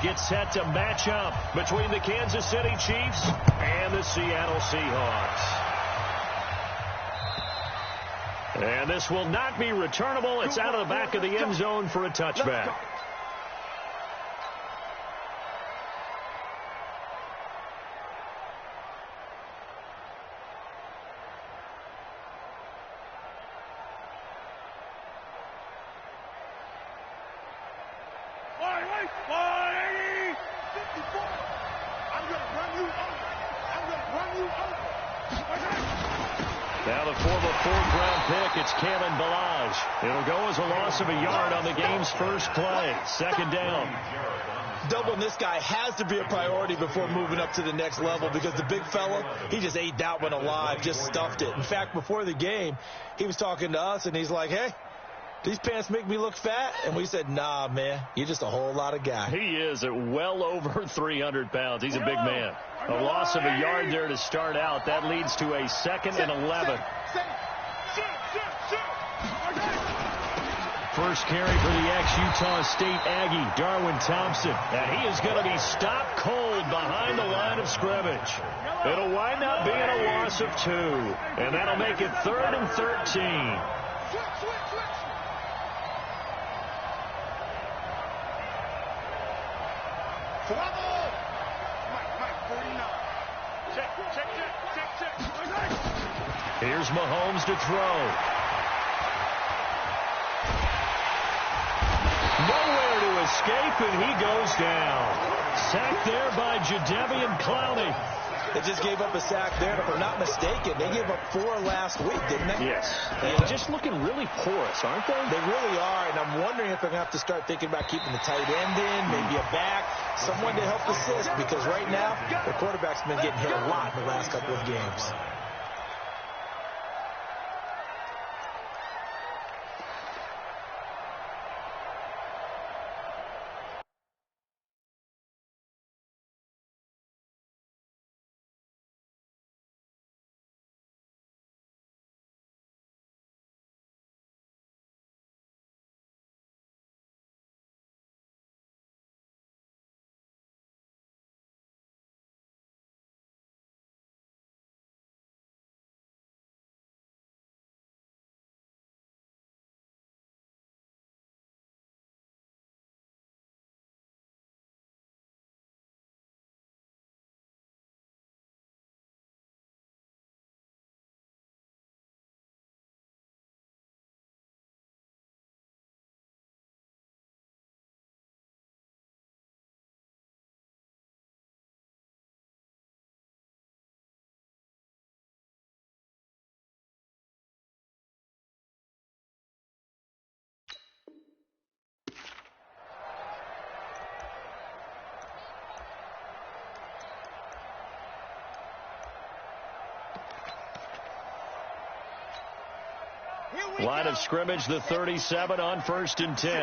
get set to match up between the Kansas City Chiefs and the Seattle Seahawks. And this will not be returnable. It's out of the back of the end zone for a touchback. Now the former fourth-round pick, it's Kalen Ballage. It'll go as a loss of a yard on the game's first play. Second down. Doubling this guy has to be a priority before moving up to the next level because the big fella, he just ate that one alive, just stuffed it. In fact, before the game, he was talking to us, and he's like, hey, these pants make me look fat? And we said, nah, man, you're just a whole lot of guy. He is at well over 300 pounds. He's a big man. A loss of a yard there to start out. That leads to a 2nd and 11. First carry for the ex-Utah State Aggie, Darwin Thompson. And he is going to be stopped cold behind the line of scrimmage. It'll wind up being a loss of 2. And that'll make it 3rd and 13. Here's Mahomes to throw. Nowhere to escape, and he goes down. Sacked there by Jadeveon Clowney. They just gave up a sack there, and if I'm not mistaken, they gave up 4 last week, didn't they? Yes. Yeah. They're just looking really porous, aren't they? They really are, and I'm wondering if they're going to have to start thinking about keeping the tight end in, maybe a back, someone to help assist, because right now, the quarterback's been getting hit a lot in the last couple of games. Line of scrimmage, the 37 on 1st and 10.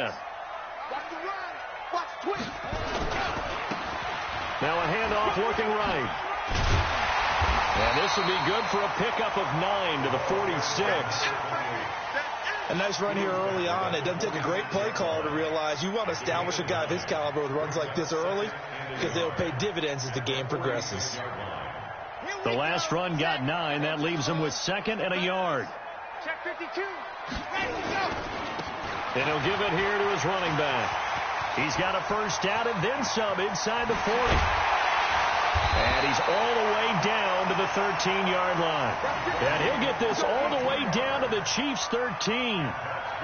Now a handoff looking right. And this will be good for a pickup of 9 to the 46. A nice run here early on. It doesn't take a great play call to realize you want to establish a guy of his caliber with runs like this early because they'll pay dividends as the game progresses. The last run got 9. That leaves him with 2nd and a yard. Check 52. Ready to go. And he'll give it here to his running back. He's got a first down and then some inside the 40. And he's all the way down to the 13-yard line. And he'll get this all the way down to the Chiefs' 13.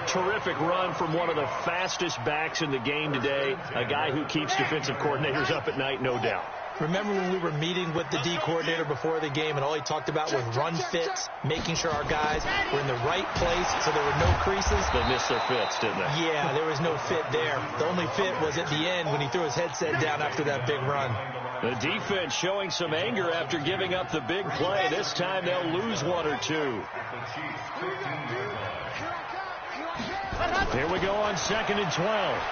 Terrific run from one of the fastest backs in the game today. A guy who keeps defensive coordinators up at night, no doubt. Remember when we were meeting with the D coordinator before the game and all he talked about was run fits, making sure our guys were in the right place so there were no creases? They missed their fits, didn't they? Yeah, there was no fit there. The only fit was at the end when he threw his headset down after that big run. The defense showing some anger after giving up the big play. This time they'll lose 1 or 2. Here we go on 2nd and 12.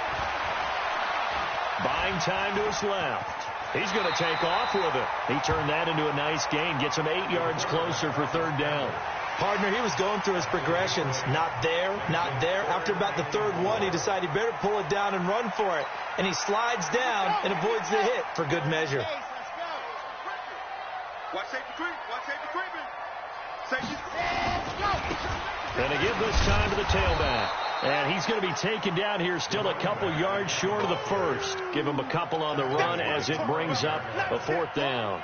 Buying time to his left. He's going to take off with it. He turned that into a nice gain. Gets him 8 yards closer for 3rd down. Partner, he was going through his progressions. Not there, not there. After about the third one, he decided he better pull it down and run for it. And he slides down and avoids the hit for good measure. Watch safety creep. Watch safety creeping. Safety. And to give this time to the tailback. And he's going to be taken down here still a couple yards short of the first. Give him a couple on the run as it brings up a fourth down.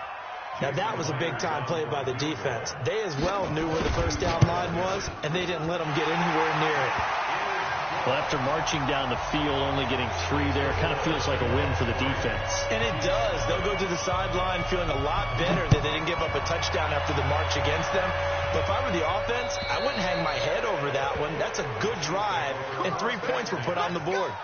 Now, that was a big-time play by the defense. They as well knew where the first down line was, and they didn't let them get anywhere near it. Well, after marching down the field, only getting 3 there, kind of feels like a win for the defense. And it does. They'll go to the sideline feeling a lot better that they didn't give up a touchdown after the march against them. But if I were the offense, I wouldn't hang my head over that one. That's a good drive, and 3 points were put on the board.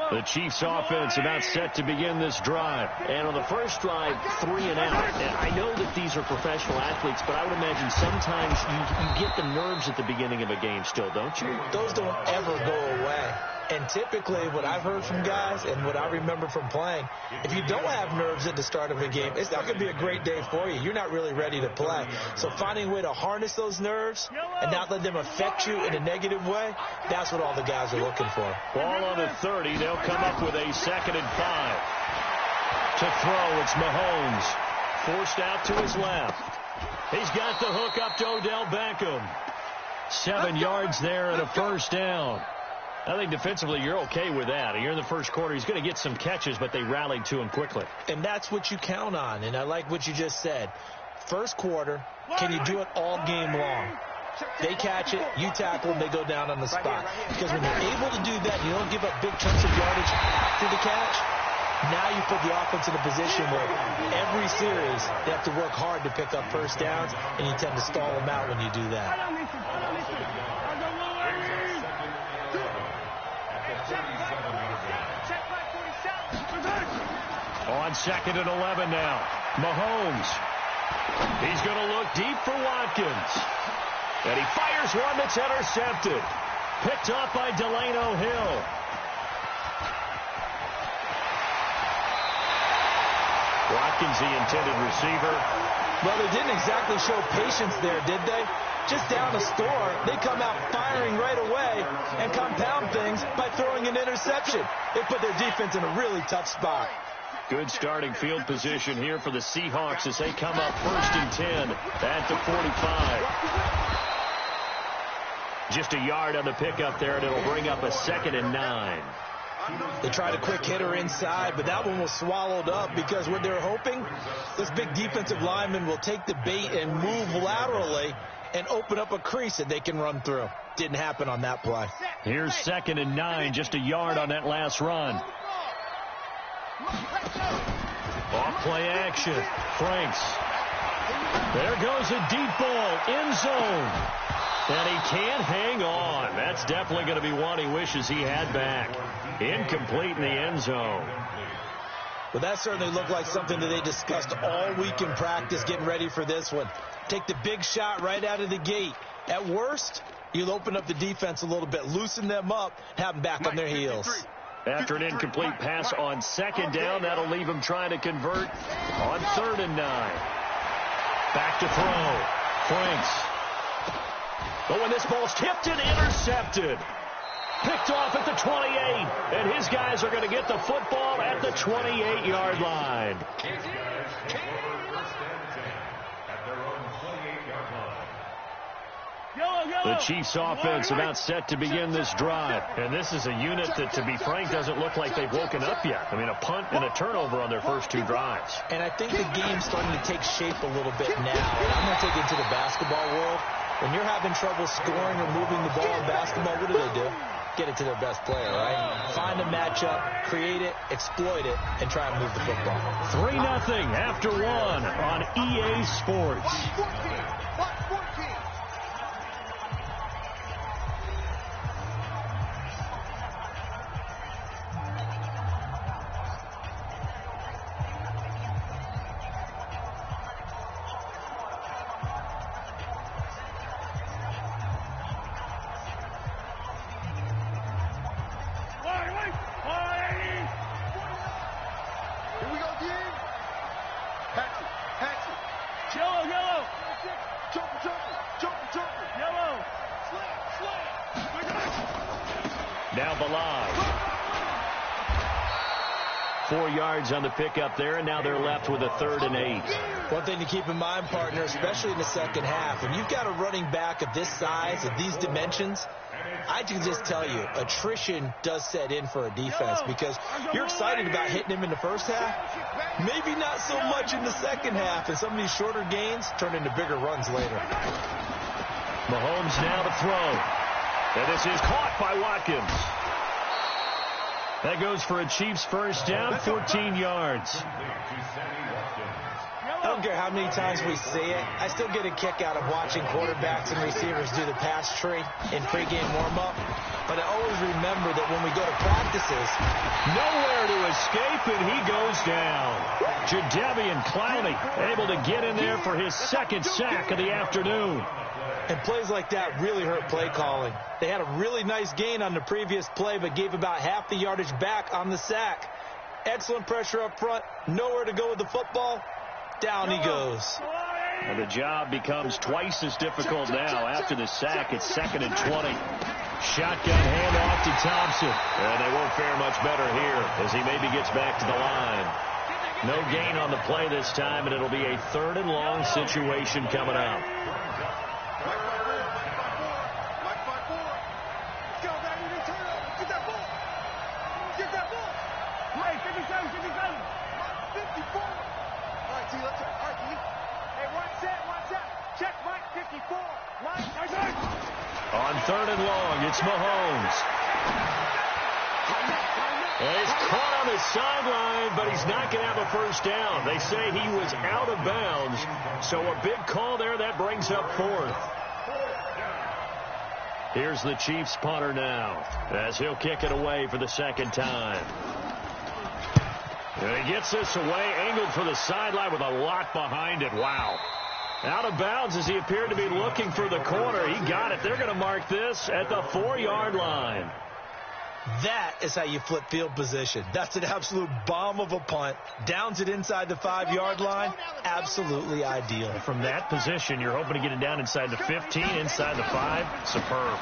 The Chiefs offense about set to begin this drive. And on the first drive, 3 and out. And I know that these are professional athletes, but I would imagine sometimes you get the nerves at the beginning of a game still, don't you? Those don't ever go away. And typically what I've heard from guys and what I remember from playing, if you don't have nerves at the start of a game, it's not going to be a great day for you. You're not really ready to play. So finding a way to harness those nerves and not let them affect you in a negative way, that's what all the guys are looking for. Ball on the 30. They'll come up with a 2nd and 5. To throw, it's Mahomes. Forced out to his left. He's got the hook up to Odell Beckham. 7 yards there and a first down. I think defensively you're okay with that. Here in the first quarter, he's going to get some catches, but they rallied to him quickly. And that's what you count on, and I like what you just said. First quarter, can you do it all game long? They catch it, you tackle them, they go down on the spot. Because when you're able to do that, you don't give up big chunks of yardage after the catch. Now you put the offense in a position where every series they have to work hard to pick up first downs, and you tend to stall them out when you do that. On 2nd and 11 now. Mahomes. He's going to look deep for Watkins. And he fires one that's intercepted. Picked up by Delano Hill. Watkins, the intended receiver. Well, they didn't exactly show patience there, did they? Just down a score, they come out firing right away and compound things by throwing an interception. They put their defense in a really tough spot. Good starting field position here for the Seahawks as they come up 1st and 10 at the 45. Just a yard on the pickup there, and it'll bring up a 2nd and 9. They tried a quick hitter inside, but that one was swallowed up because what they're hoping, this big defensive lineman will take the bait and move laterally and open up a crease that they can run through. Didn't happen on that play. Here's 2nd and 9, just a yard on that last run. Off play action. Franks. There goes a deep ball. End zone. And he can't hang on. That's definitely going to be one he wishes he had back. Incomplete in the end zone. Well, that certainly looked like something that they discussed all week in practice getting ready for this one. Take the big shot right out of the gate. At worst, you'll open up the defense a little bit, loosen them up, have them back on their heels. After an incomplete pass on 2nd down, that'll leave him trying to convert on 3rd and 9. Back to throw. Franks. But when this ball's tipped and intercepted. Picked off at the 28. And his guys are going to get the football at the 28-yard line. The Chiefs offense about set to begin this drive. And this is a unit that, to be frank, doesn't look like they've woken up yet. I mean, a punt and a turnover on their first 2 drives. And I think the game's starting to take shape a little bit now. And I'm going to take it to the basketball world. When you're having trouble scoring or moving the ball in basketball, what do? Get it to their best player, right? Find a matchup, create it, exploit it, and try and move the football. 3-0 after 1 on EA Sports. Here we go. Now Balaj. 4 yards on the pickup there, and now they're left with a 3rd and 8. One thing to keep in mind, partner, especially in the second half, when you've got a running back of this size, of these dimensions, I can just tell you, attrition does set in for a defense because you're excited about hitting him in the first half. Maybe not so much in the second half, and some of these shorter gains turn into bigger runs later. Mahomes now to throw. And this is caught by Watkins. That goes for a Chiefs first down, 14 yards. I don't care how many times we see it. I still get a kick out of watching quarterbacks and receivers do the pass tree in pregame warm-up. But I always remember that when we go to practices, nowhere to escape, and he goes down. Jadeveon Clowney able to get in there for his 2nd sack of the afternoon. And plays like that really hurt play calling. They had a really nice gain on the previous play, but gave about half the yardage back on the sack. Excellent pressure up front. Nowhere to go with the football. Down he goes. Well, the job becomes twice as difficult now. After the sack, it's 2nd and 20. Shotgun handoff to Thompson. And they won't fare much better here as he maybe gets back to the line. No gain on the play this time, and it'll be a 3rd and long situation coming up. On 3rd and long, it's Mahomes. And he's caught on the sideline, but he's not going to have a first down. They say he was out of bounds, so a big call there. That brings up 4th. Here's the Chiefs punter now, as he'll kick it away for the 2nd time. And he gets this away, angled for the sideline with a lot behind it. Wow. Out of bounds as he appeared to be looking for the corner. He got it. They're going to mark this at the 4-yard line. That is how you flip field position. That's an absolute bomb of a punt. Downs it inside the 5-yard line. Absolutely ideal. From that position, you're hoping to get it down inside the 15, inside the 5. Superb.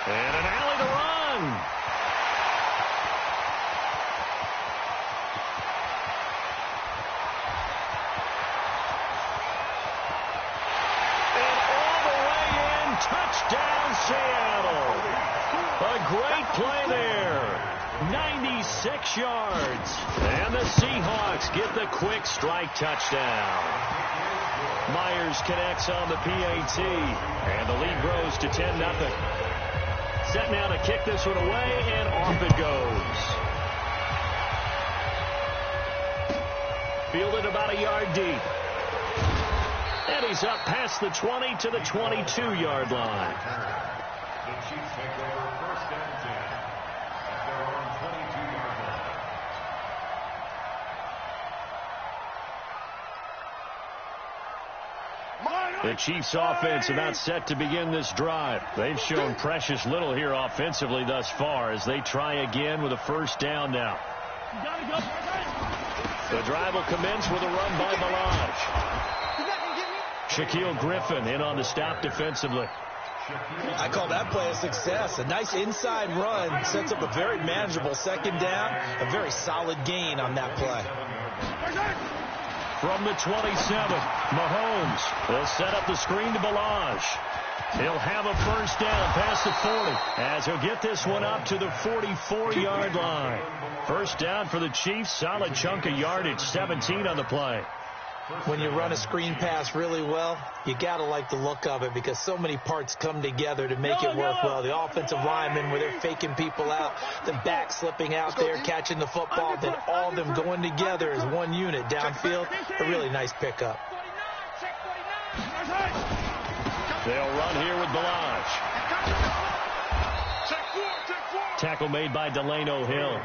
And an alley to run. Touchdown, Seattle. A great play there. 96 yards. And the Seahawks get the quick strike touchdown. Myers connects on the PAT. And the lead grows to 10-0. Set now to kick this one away, and off it goes. Fielded about a yard deep. And he's up past the 20 to the 22-yard line. The Chiefs take over 1st and 10 at their own 22-yard line. The Chiefs offense about set to begin this drive. They've shown precious little here offensively thus far as they try again with a first down now. The drive will commence with a run by Balaj. Shaquille Griffin in on the stop defensively. I call that play a success. A nice inside run sets up a very manageable 2nd down. A very solid gain on that play. From the 27, Mahomes will set up the screen to Balaj. He'll have a first down past the 40 as he'll get this one up to the 44-yard line. First down for the Chiefs. Solid chunk of yardage, 17 on the play. When you run a screen pass really well, you got to like the look of it because so many parts come together to make it work well. The offensive linemen, where they're faking people out, the back slipping out there, catching the football, then all of them going together as one unit downfield. A really nice pickup. They'll run here with Balaj. Tackle made by Delano Hill.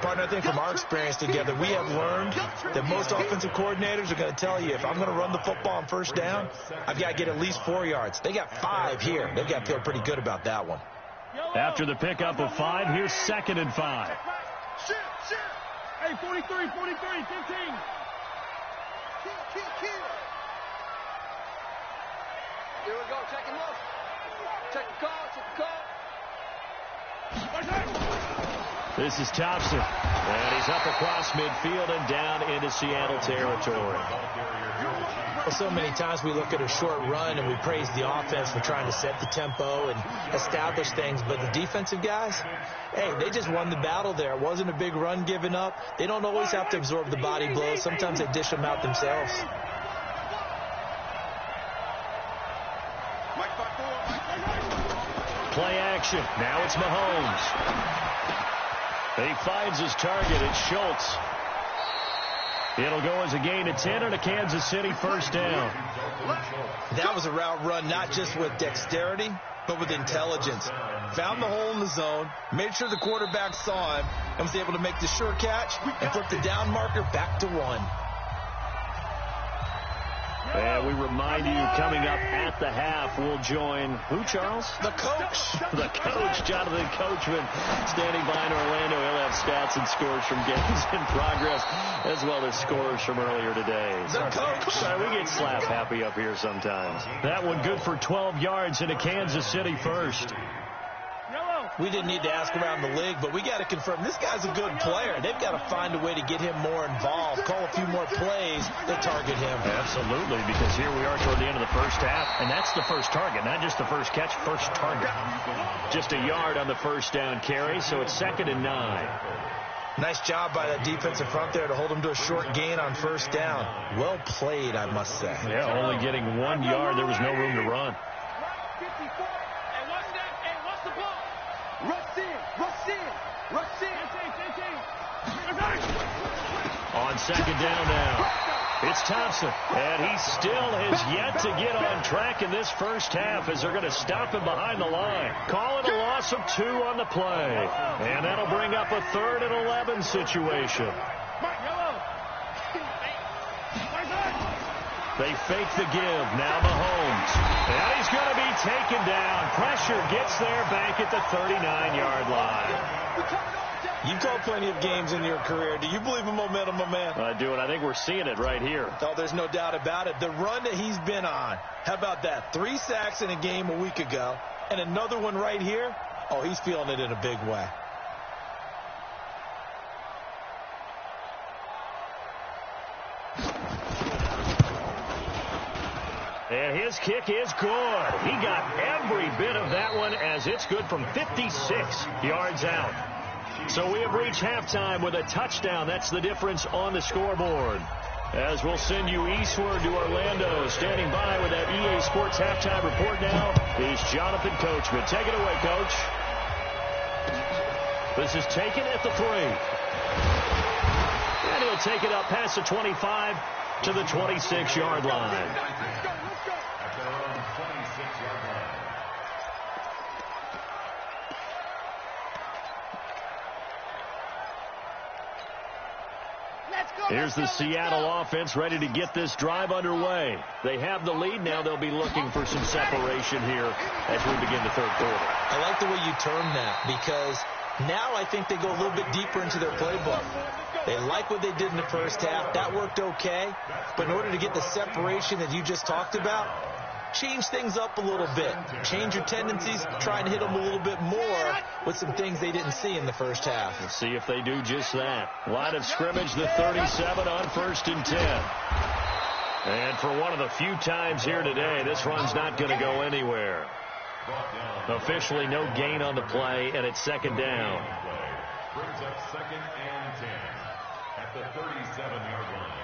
Partner, I think from our experience together, we have learned that most offensive coordinators are going to tell you, if I'm going to run the football on first down, I've got to get at least 4 yards. They got 5 here. They've got to feel pretty good about that one. After the pickup of 5, here's 2nd and 5. Hey, 43, 15. Here we go. Check him up. Check the call. This is Thompson. And he's up across midfield and down into Seattle territory. Well, so many times we look at a short run and we praise the offense for trying to set the tempo and establish things. But the defensive guys, hey, they just won the battle there. It wasn't a big run given up. They don't always have to absorb the body blows. Sometimes they dish them out themselves. Play action. Now it's Mahomes. He finds his target. It's Schultz. It'll go as a gain of 10 and a Kansas City first down. That was a route run not just with dexterity, but with intelligence. Found the hole in the zone, made sure the quarterback saw him, and was able to make the sure catch and flip the down marker back to 1. And we remind you, coming up at the half, we'll join who, Charles? The coach. The coach, Jonathan Coachman, standing by in Orlando. He'll have stats and scores from games in progress, as well as scores from earlier today. The coach. Sorry, we get slap happy up here sometimes. That one good for 12 yards into Kansas City first. We didn't need to ask around the league, but we got to confirm this guy's a good player. They've got to find a way to get him more involved, call a few more plays that target him. Absolutely, because here we are toward the end of the first half, and that's the first target, not just the first catch, first target. Just a yard on the first down carry, so it's 2nd and 9. Nice job by that defensive front there to hold him to a short gain on first down. Well played, I must say. Yeah, only getting 1 yard. There was no room to run. On 2nd down now, it's Thompson, and he still has yet to get on track in this first half as they're going to stop him behind the line. Calling a loss of 2 on the play, and that'll bring up a 3rd and 11 situation. They fake the give. Now Mahomes. And he's going to be taken down. Pressure gets there back at the 39-yard line. You've called plenty of games in your career. Do you believe in momentum, my man? I do, and I think we're seeing it right here. Oh, there's no doubt about it. The run that he's been on. How about that? 3 sacks in a game a week ago, and another one right here. Oh, he's feeling it in a big way. And his kick is good. He got every bit of that one as it's good from 56 yards out. So we have reached halftime with a touchdown. That's the difference on the scoreboard. As we'll send you eastward to Orlando. Standing by with that EA Sports halftime report now is Jonathan Coachman. Take it away, Coach. This is taken at the 3. And he'll take it up past the 25 to the 26-yard line. Here's the Seattle offense ready to get this drive underway. They have the lead. Now they'll be looking for some separation here as we begin the 3rd quarter. I like the way you term that because now I think they go a little bit deeper into their playbook. They like what they did in the first half. That worked okay. But in order to get the separation that you just talked about, change things up a little bit. Change your tendencies. Try and hit them a little bit more with some things they didn't see in the first half. Let's see if they do just that. Line of scrimmage, the 37 on 1st and 10. And for one of the few times here today, this run's not going to go anywhere. Officially no gain on the play, and it's 2nd down. Brings up 2nd and 10 at the 37-yard line.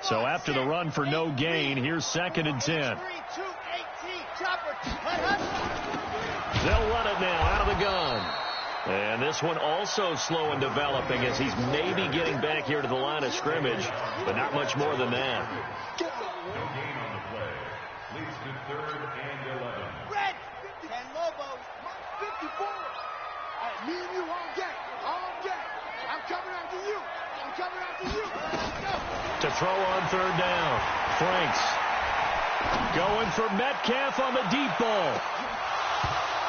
So after the run for no gain, here's 2nd and 10. They'll run it now out of the gun. And this one also slow in developing as he's maybe getting back here to the line of scrimmage, but not much more than that. No gain on the play. Leads to 3rd and 11. Red, 10 Lobos, 54. Me and you all game. I'm coming after you. Let's go. To throw on 3rd down. Franks going for Metcalf on the deep ball.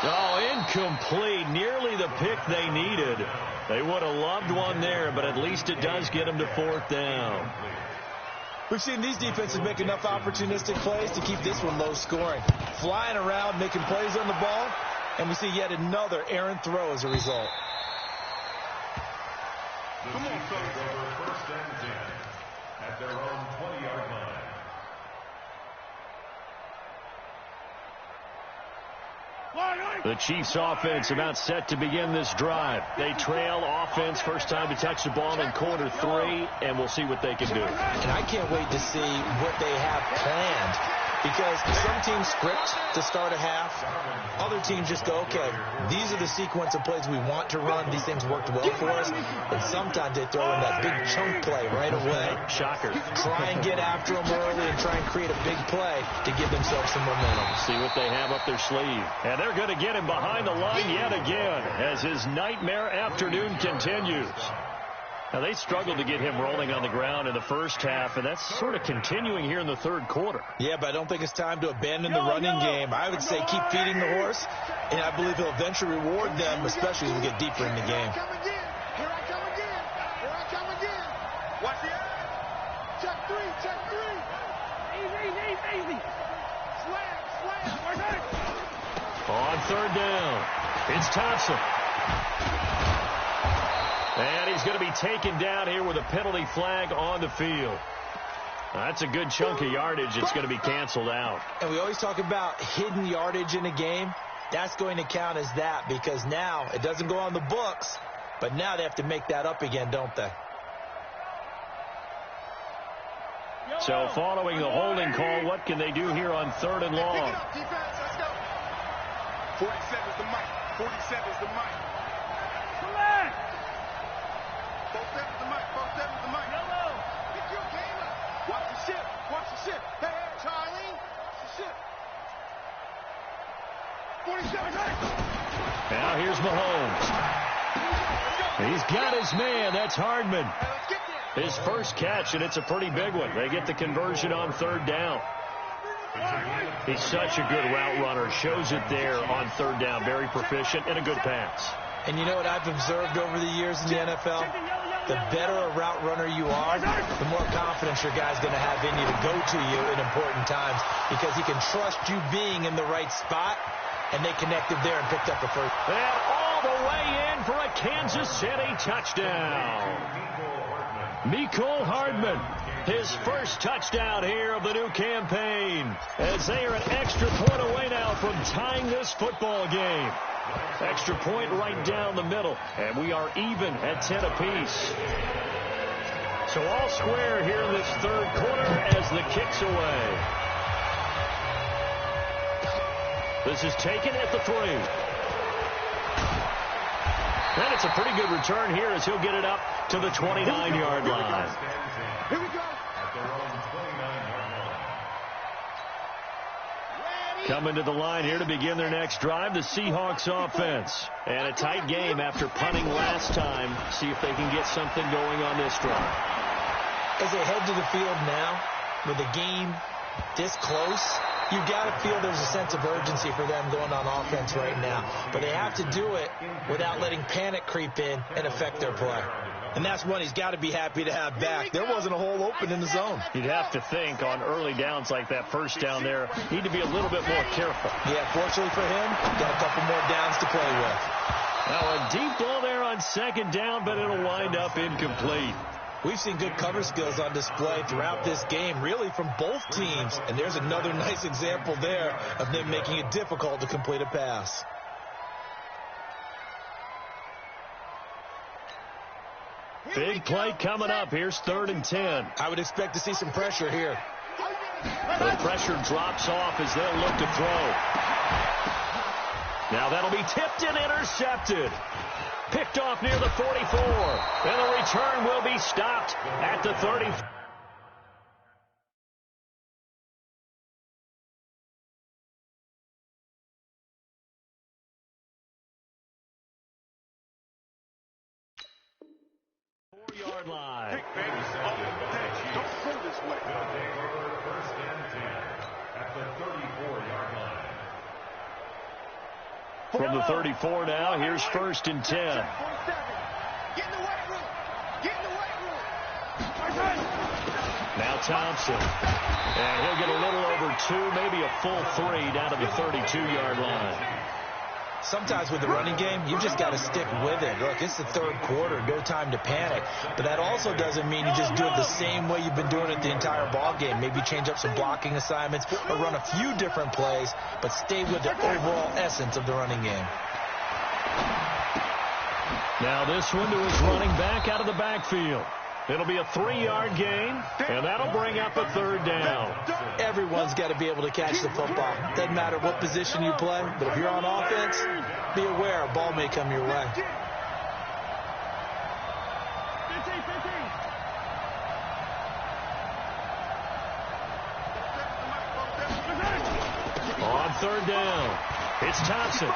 Oh, incomplete. Nearly the pick they needed. They would have loved one there, but at least it does get them to 4th down. We've seen these defenses make enough opportunistic plays to keep this one low scoring. Flying around, making plays on the ball, and we see yet another errant throw as a result. The Chiefs take over 1st and 10 at their own 20-yard line. The Chiefs offense about set to begin this drive. They trail offense, first time to touch the ball in quarter 3, and we'll see what they can do. And I can't wait to see what they have planned, because some teams script to start a half. Other teams just go, okay, these are the sequence of plays we want to run. These things worked well for us. And sometimes they throw in that big chunk play right away. Shocker. Try and get after them early and try and create a big play to give themselves some momentum. See what they have up their sleeve. And they're going to get him behind the line yet again as his nightmare afternoon continues. Now, they struggled to get him rolling on the ground in the first half, and that's sort of continuing here in the 3rd quarter. Yeah, but I don't think it's time to abandon the running game. I would say keep feeding the horse, and I believe he'll eventually reward them, especially as we get deeper in the game. Here I come again. Here I come again. Watch it. Check 3. Check 3. Easy. Slam. On 3rd down, it's Thompson. And he's going to be taken down here with a penalty flag on the field. That's a good chunk of yardage. It's going to be canceled out. And we always talk about hidden yardage in a game. That's going to count as that, because now it doesn't go on the books, but now they have to make that up again, don't they? So following the holding call, what can they do here on 3rd and long? Defense, let's go. 47's the mic. 47's the mic. Select. 47's the mic. 47's the mic. Yellow. Pick your game up. Watch the ship. Watch the ship. Hey, Charlie. Watch the ship. 47's right. Now here's Mahomes. He's got his man. That's Hardman. Hey, let's get there. His first catch, and it's a pretty big one. They get the conversion on 3rd down. He's such a good route runner. Shows it there on 3rd down. Very proficient and a good pass. And you know what I've observed over the years in the NFL? The better a route runner you are, the more confidence your guy's going to have in you to go to you in important times, because he can trust you being in the right spot, and they connected there and picked up a first. And all the way in for a Kansas City touchdown. Mecole Hardman, his first touchdown here of the new campaign, as they are an extra point away now from tying this football game. Extra point right down the middle, and we are even at 10 apiece. So all square here in this 3rd quarter as the kick's away. This is taken at the 3. And it's a pretty good return here as he'll get it up to the 29-yard line. Here we go. Coming to the line here to begin their next drive, the Seahawks offense. And a tight game after punting last time. See if they can get something going on this drive. As they head to the field now, with the game this close, you've got to feel there's a sense of urgency for them going on offense right now. But they have to do it without letting panic creep in and affect their play. And that's one he's got to be happy to have back. There wasn't a hole open in the zone. You'd have to think on early downs like that first down there, need to be a little bit more careful. Yeah, fortunately for him, got a couple more downs to play with. Now a deep ball there on 2nd down, but it'll wind up incomplete. We've seen good cover skills on display throughout this game, really from both teams. And there's another nice example there of them making it difficult to complete a pass. Big play coming up. Here's 3rd and 10. I would expect to see some pressure here. The pressure drops off as they'll look to throw. Now that'll be tipped and intercepted. Picked off near the 44. And the return will be stopped at the 30. Yard line. Don't go this way. They'll take over 1st and 10 at the 34-yard line. From the 34 now, here's 1st and 10. Get in the weight room. Get in the weight room. Now Thompson. And he'll get a little over 2, maybe a full 3 down to the 32-yard line. Sometimes with the running game, you just got to stick with it. Look, it's the 3rd quarter, no time to panic. But that also doesn't mean you just do it the same way you've been doing it the entire ball game. Maybe change up some blocking assignments or run a few different plays, but stay with the overall essence of the running game. Now this one to his running back out of the backfield. It'll be a 3-yard gain, and that'll bring up a 3rd down. Everyone's got to be able to catch the football. Doesn't matter what position you play, but if you're on offense, be aware a ball may come your way. On 3rd down, it's Thompson.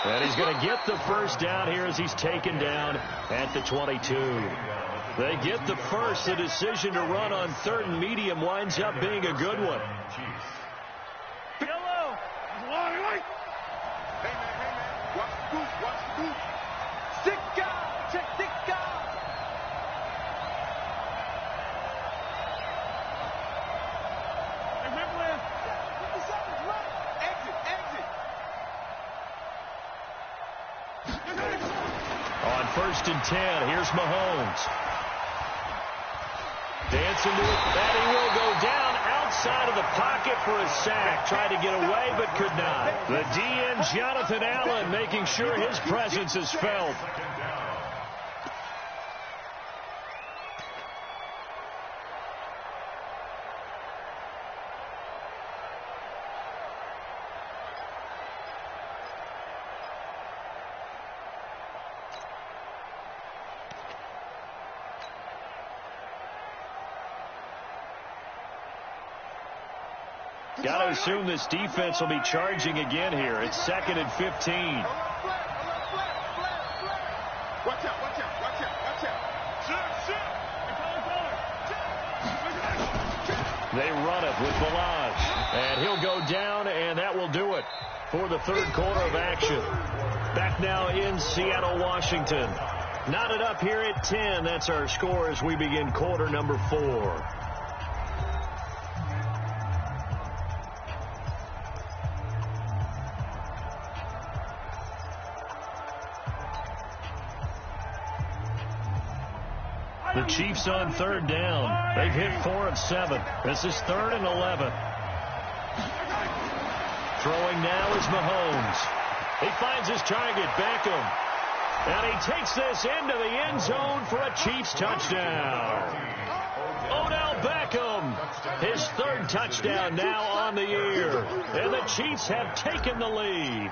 And he's going to get the 1st down here as he's taken down at the 22. They get the 1st. The decision to run on 3rd and medium winds up being a good one. Yellow. Hey, man. Watch the goose. Watch the goose. Sick guy. Check sick guy. On 1st and 10, here's Mahomes. Dancing to it, and he will go down outside of the pocket for a sack. Tried to get away, but could not. The DN, Jonathan Allen, making sure his presence is felt. Got to assume this defense will be charging again here. It's 2nd and 15. Watch out. They run it with Balazs. And he'll go down, and that will do it for the 3rd quarter of action. Back now in Seattle, Washington. Knotted up here at 10. That's our score as we begin quarter number 4. The Chiefs on 3rd down. They've hit 4 of 7. This is 3rd and 11. Throwing now is Mahomes. He finds his target, Beckham. And he takes this into the end zone for a Chiefs touchdown. Odell Beckham, his 3rd touchdown now on the year. And the Chiefs have taken the lead.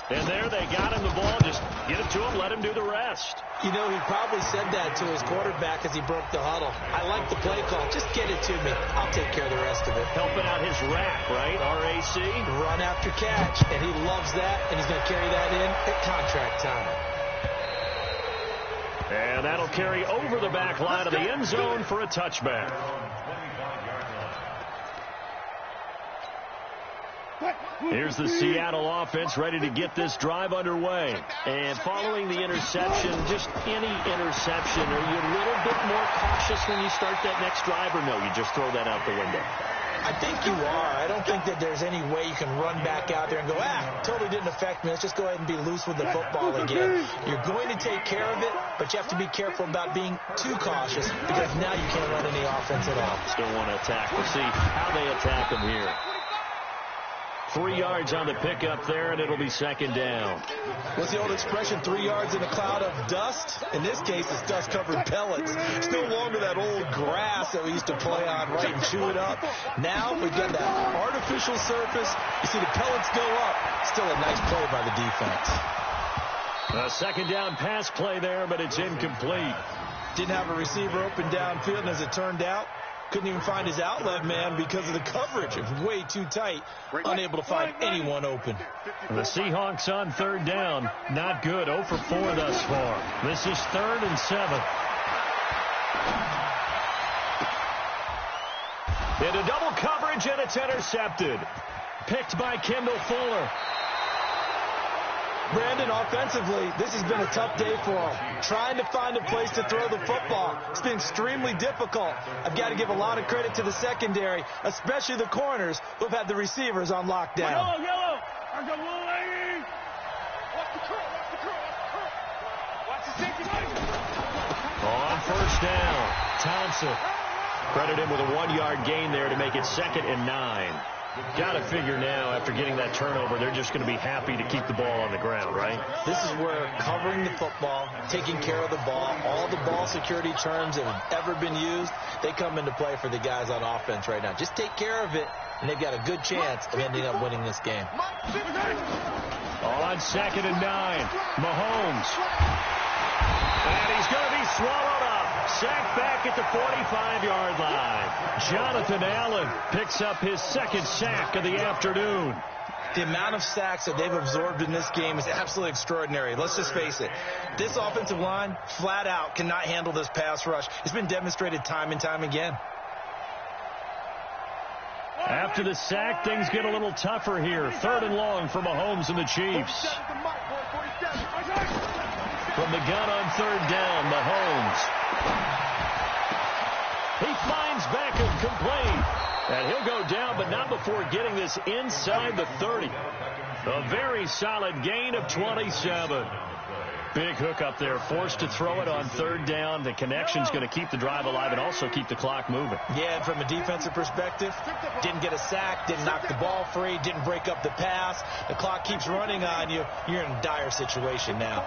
And there they got him the ball. Just get it to him, let him do the rest. You know, he probably said that to his quarterback as he broke the huddle. I like the play call. Just get it to me. I'll take care of the rest of it. Helping out his rack, right? RAC. Run after catch. And he loves that, and he's going to carry that in at contract time. And that'll carry over the back line of the end zone for a touchback. Here's the Seattle offense ready to get this drive underway. And following the interception, just any interception, are you a little bit more cautious when you start that next drive, or no, you just throw that out the window? I think you are. I don't think that there's any way you can run back out there and go, totally didn't affect me. Let's just go ahead and be loose with the football again. You're going to take care of it, but you have to be careful about being too cautious because now you can't run any offense at all. Still want to attack. We'll see how they attack them here. 3 yards on the pickup there, and it'll be 2nd down. What's the old expression, 3 yards in a cloud of dust? In this case, it's dust-covered pellets. It's no longer that old grass that we used to play on, right, and chew it up. Now we've got that artificial surface. You see the pellets go up. Still a nice play by the defense. A 2nd down pass play there, but it's incomplete. Didn't have a receiver open downfield, and as it turned out, couldn't even find his outlet man because of the coverage. It was way too tight. Unable to find anyone open. The Seahawks on 3rd down. Not good. 0 for 4 thus far. This is 3rd and 7. Into double coverage, and it's intercepted. picked by Kendall Fuller. Brandon, offensively, this has been a tough day for him. Trying to find a place to throw the football. It's been extremely difficult. I've got to give a lot of credit to the secondary, especially the corners who've had the receivers on lockdown. Yellow. Watch the curl. Watch the safety. On first down, Thompson. Credit him with a 1-yard gain there to make it 2nd and 9. Got to figure now, after getting that turnover, they're just going to be happy to keep the ball on the ground, right? This is where covering the football, taking care of the ball, all the ball security terms that have ever been used, they come into play for the guys on offense right now. Just take care of it, and they've got a good chance of ending up winning this game. On 2nd and 9, Mahomes. And he's going to be swallowed up. Sacked back at the 45-yard line. Jonathan Allen picks up his 2nd sack of the afternoon. The amount of sacks that they've absorbed in this game is absolutely extraordinary. Let's just face it. This offensive line, flat out, cannot handle this pass rush. It's been demonstrated time and time again. After the sack, things get a little tougher here. 3rd and long for Mahomes and the Chiefs. From the gun on 3rd down, Mahomes. He finds Beckham complete. And he'll go down, but not before getting this inside the 30. A very solid gain of 27. Big hook up there, forced to throw it on 3rd down. The connection's going to keep the drive alive and also keep the clock moving. Yeah, and from a defensive perspective, didn't get a sack, didn't knock the ball free, didn't break up the pass. The clock keeps running on you. You're in a dire situation now.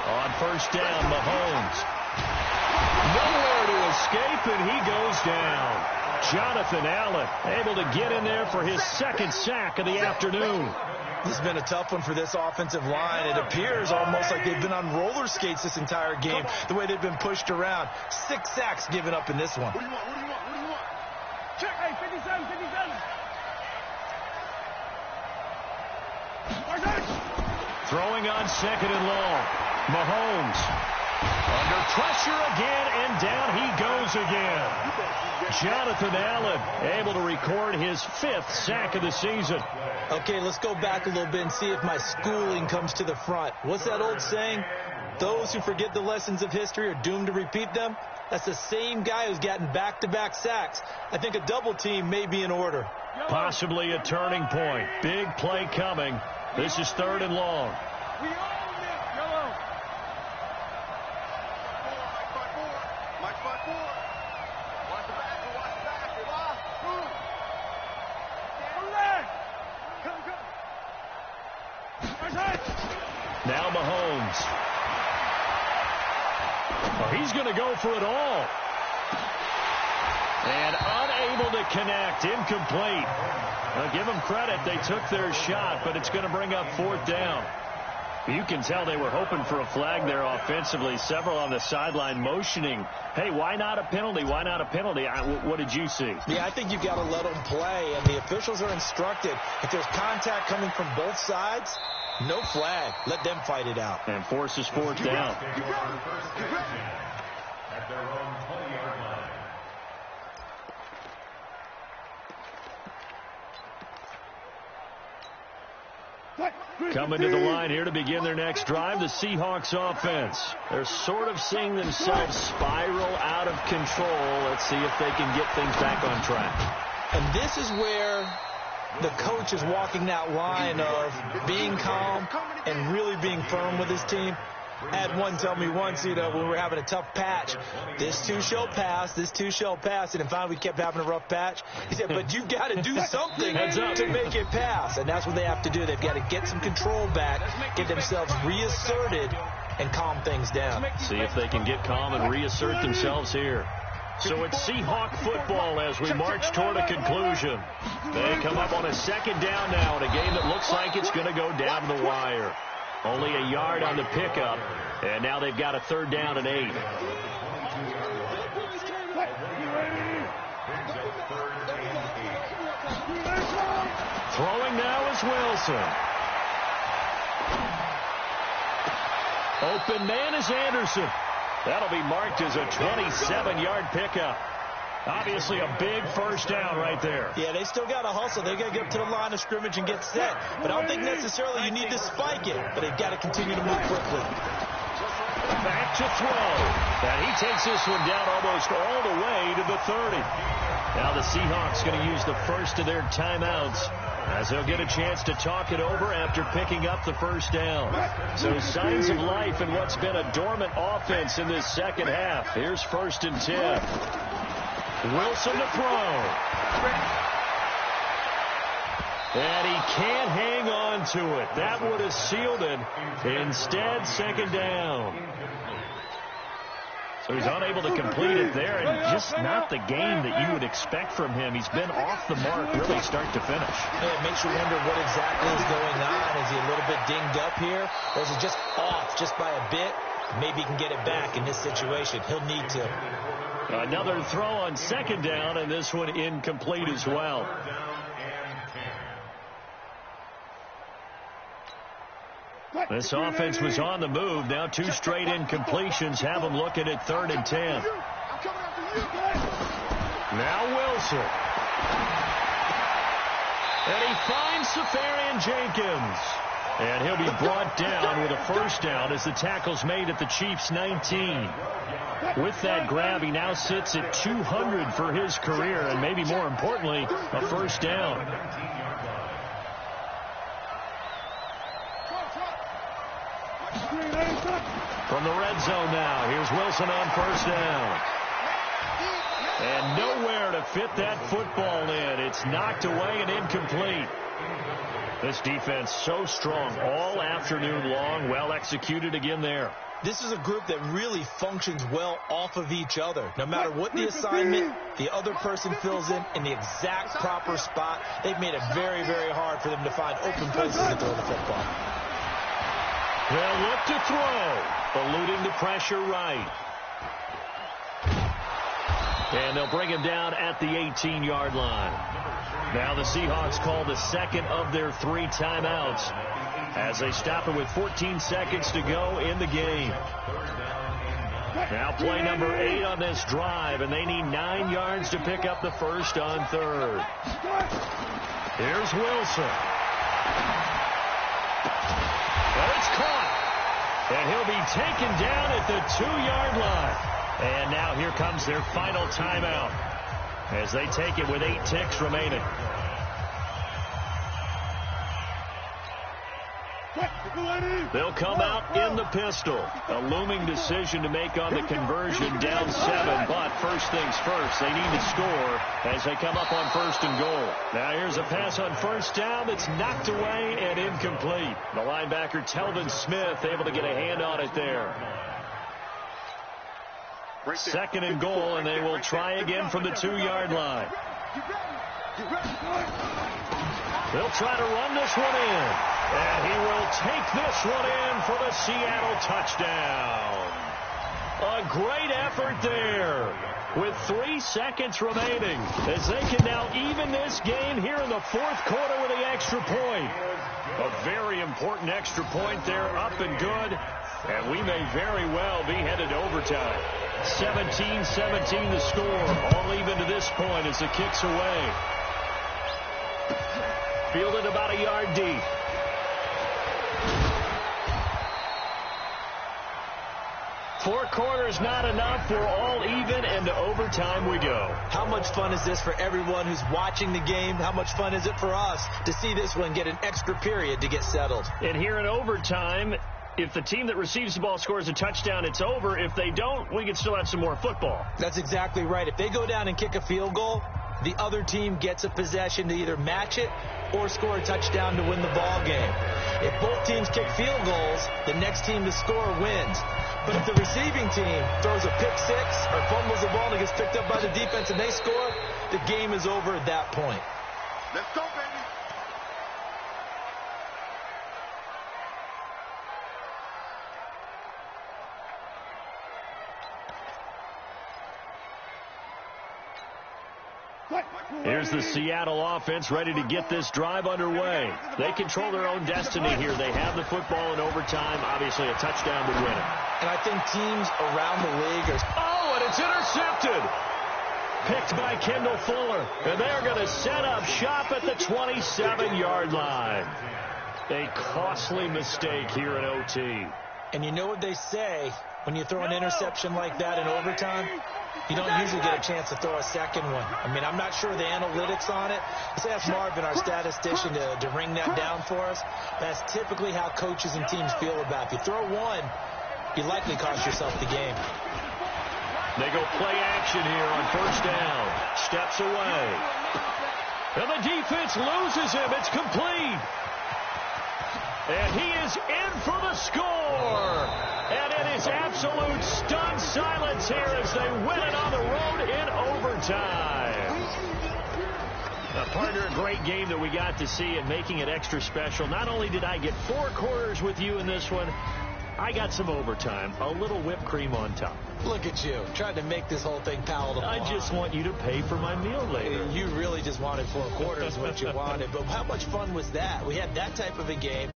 On 1st down, Mahomes. Nowhere to escape, and he goes down. Jonathan Allen able to get in there for his 2nd sack of the afternoon. This has been a tough one for this offensive line. It appears almost like they've been on roller skates this entire game, the way they've been pushed around. 6 sacks given up in this one. What do you want? Check, hey, 57. Throwing on 2nd and long. Mahomes under pressure again, and down he goes again. Jonathan Allen able to record his 5th sack of the season. Okay, let's go back a little bit and see if my schooling comes to the front. What's that old saying? Those who forget the lessons of history are doomed to repeat them. That's the same guy who's gotten back-to-back sacks. I think a double team may be in order. Possibly a turning point. Big play coming. This is 3rd and long. Now Mahomes. Oh, he's going to go for it all. And unable to connect. Incomplete. Now, give them credit. They took their shot, but it's going to bring up 4th down. You can tell they were hoping for a flag there offensively. Several on the sideline motioning, hey, why not a penalty? Why not a penalty? What did you see? Yeah, I think you've got to let them play, and the officials are instructed. If there's contact coming from both sides, no flag. Let them fight it out. And forces 4th down. At their own 20-yard line. Coming to the line here to begin their next drive, the Seahawks offense. They're sort of seeing themselves spiral out of control. Let's see if they can get things back on track. And this is where the coach is walking that line of being calm and really being firm with his team. I had one tell me once, when we were having a tough patch, this too shall pass, and then finally we kept having a rough patch. He said, but you've got to do something to make it pass, and that's what they have to do. They've got to get some control back, get themselves reasserted, and calm things down. See if they can get calm and reassert themselves here. So it's Seahawk football as we march toward a conclusion. They come up on a 2nd down now in a game that looks like it's going to go down to the wire. Only a yard on the pickup, and now they've got a 3rd down and 8. Throwing now is Wilson. Open man is Anderson. That'll be marked as a 27-yard pickup. Obviously a big first down right there. Yeah, they still got to hustle. They got to get up to the line of scrimmage and get set. But I don't think necessarily you need to spike it, but they've got to continue to move quickly. Back to throw. And he takes this one down almost all the way to the 30. Now the Seahawks going to use the first of their timeouts as they'll get a chance to talk it over after picking up the first down. So signs of life in what's been a dormant offense in this second half. Here's 1st and 10. Wilson to throw. And he can't hang on to it. That would have sealed it. Instead, 2nd down. So he's unable to complete it there, and just not the game that you would expect from him. He's been off the mark really start to finish. Yeah, it makes you wonder what exactly is going on. Is he a little bit dinged up here, or is he just off just by a bit? Maybe he can get it back in this situation. He'll need to. Another throw on 2nd down, and this one incomplete as well. This offense was on the move. Now 2 straight incompletions have them looking at 3rd and 10. Now Wilson. And he finds Safarian Jenkins. And he'll be brought down with a first down as the tackle's made at the Chiefs' 19. With that grab, he now sits at 200 for his career, and maybe more importantly, a first down. From the red zone now, here's Wilson on first down. And nowhere to fit that football in. It's knocked away and incomplete. This defense so strong all afternoon long. Well executed again there. This is a group that really functions well off of each other. No matter what the assignment, the other person fills in the exact proper spot. They've made it very, very hard for them to find open places to throw the football. They'll look to throw. Eluding the pressure right. And they'll bring him down at the 18-yard line. Now the Seahawks call the second of their 3 timeouts as they stop it with 14 seconds to go in the game. Now play number 8 on this drive, and they need 9 yards to pick up the first on 3rd. Here's Wilson. And it's caught. And he'll be taken down at the 2-yard line. And now here comes their final timeout as they take it with 8 ticks remaining. They'll come out in the pistol. A looming decision to make on the conversion, down 7. But first things first, they need to score as they come up on 1st and goal. Now here's a pass on first down that's knocked away and incomplete. The linebacker, Telvin Smith, able to get a hand on it there. 2nd and goal, and they will try again from the 2-yard line. They'll try to run this one in. And he will take this one in for the Seattle touchdown. A great effort there with 3 seconds remaining as they can now even this game here in the 4th quarter with the extra point. A very important extra point there, up and good. And we may very well be headed to overtime. 17-17 the score. All even to this point as the kick's away. Fielded about a yard deep. Four quarters not enough. We're all even, and to overtime we go. How much fun is this for everyone who's watching the game? How much fun is it for us to see this one get an extra period to get settled? And here in overtime, if the team that receives the ball scores a touchdown, it's over. If they don't, we can still have some more football. That's exactly right. If they go down and kick a field goal, the other team gets a possession to either match it or score a touchdown to win the ball game. If both teams kick field goals, the next team to score wins. But if the receiving team throws a pick six or fumbles the ball and it gets picked up by the defense and they score, the game is over at that point. Let's go, baby. Here's the Seattle offense ready to get this drive underway. They control their own destiny here. They have the football in overtime. Obviously, a touchdown would win it. And I think teams around the league are... Oh, and it's intercepted. picked by Kendall Fuller. And they're going to set up shop at the 27-yard line. A costly mistake here in OT. And you know what they say, when you throw an interception like that in overtime, you don't usually get a chance to throw a second one. I mean, I'm not sure the analytics on it. Let's ask Marvin, our statistician, to ring that down for us. That's typically how coaches and teams feel about it. If you throw one, you likely cost yourself the game. They go play action here on first down. Steps away. And the defense loses him. It's complete. And he is in for the score. And it is absolute stunned silence here as they win it on the road in overtime. Now, partner, a great game that we got to see and making it extra special. Not only did I get 4 quarters with you in this one, I got some overtime, a little whipped cream on top. Look at you, trying to make this whole thing palatable. I just want you to pay for my meal later. You really just wanted 4 quarters, what you wanted. But how much fun was that? We had that type of a game.